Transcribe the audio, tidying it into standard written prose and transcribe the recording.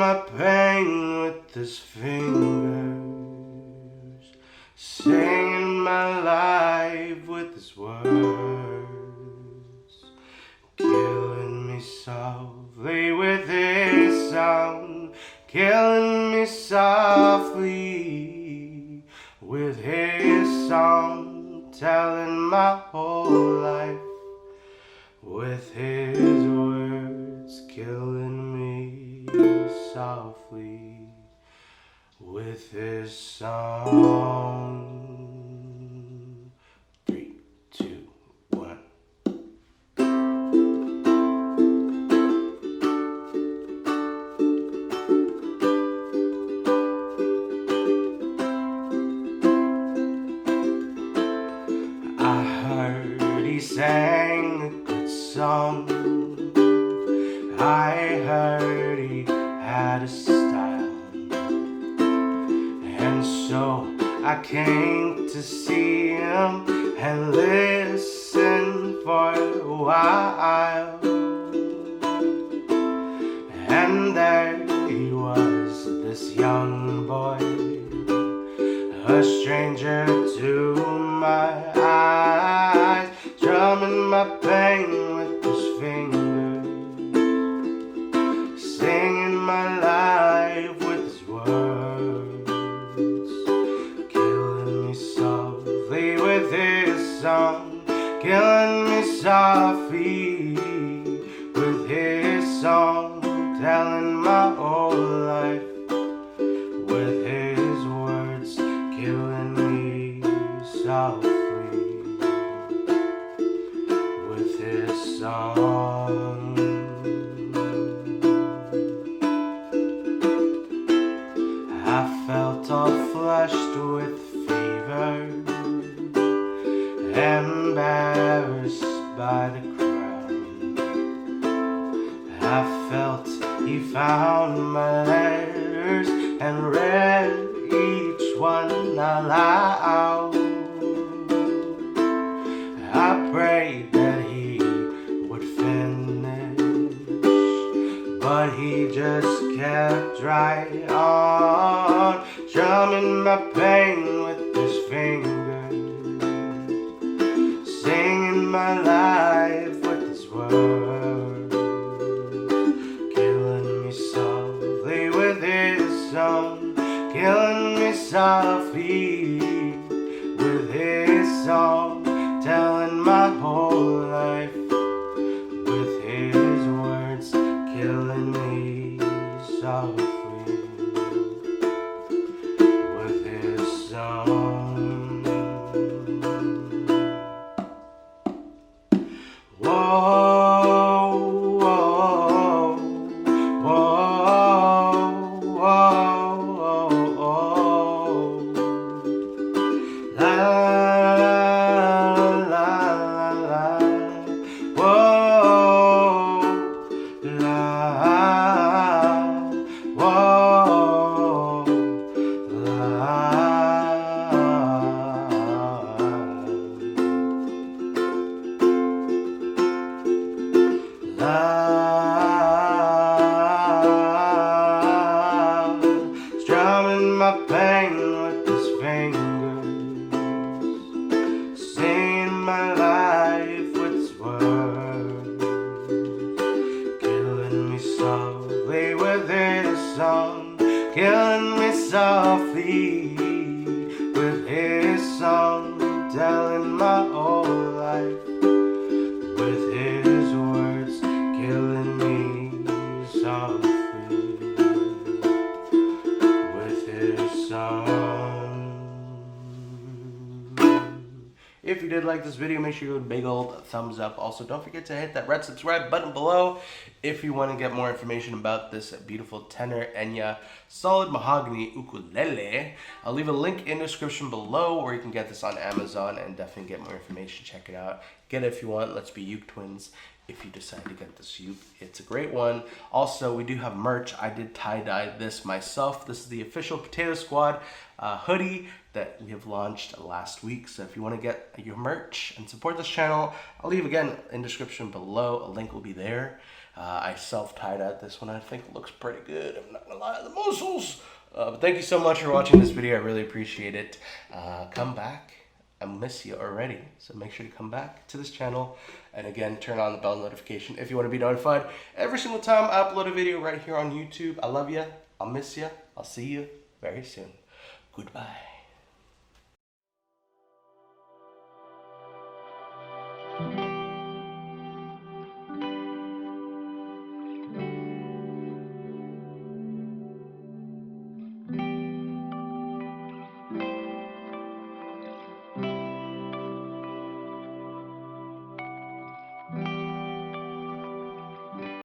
my pain with his fingers, singing my life with his words, killing me softly with his sound, killing me softly with his song, telling my whole life with his words, killing me softly with his song. 3, 2, 1. I heard he sang a good song. I heard he had a style, and so I came to see him and listen for a while. And there he was, this young boy, a stranger to my eyes, drumming my pain with his fingers, singing my life with his words, killing me softly with his song, killing me softly with his song, telling my whole life with his words, killing me softly with his song. I felt all flushed with fever, embarrassed by the crowd. I felt he found my letters and read each one aloud. I prayed that he would finish, but he just kept right on, drumming my pain with his fingers, singing my life with his words, killing me softly with his song, killing me softly with his song, telling my whole life with his words, killing me softly with his song. Whoa, whoa, whoa, whoa, whoa. La la la la, whoa, la, whoa, la, strumming my pain with his fingers, singing my life with his words, killing me softly with his song, killing me softly with his song, telling my whole life with his words, killing me softly with his song. If you did like this video, make sure you give it a big old thumbs up. Also, don't forget to hit that red subscribe button below if you want to get more information about this beautiful tenor Enya solid mahogany ukulele. I'll leave a link in the description below where you can get this on Amazon and definitely get more information. Check it out. Get it if you want. Let's be uke twins. If you decide to get this uke, it's a great one. Also, we do have merch. I did tie-dye this myself. This is the official Potato Squad hoodie that we have launched last week. So if you want to get your merch and support this channel, I'll leave again in the description below. A link will be there. I self-tied out this one. I think it looks pretty good. I'm not gonna lie, the muscles. But thank you so much for watching this video. I really appreciate it. Come back. I miss you already. So make sure to come back to this channel. And again, turn on the bell notification if you want to be notified every single time I upload a video right here on YouTube. I love you. I'll miss you. I'll see you very soon. Goodbye.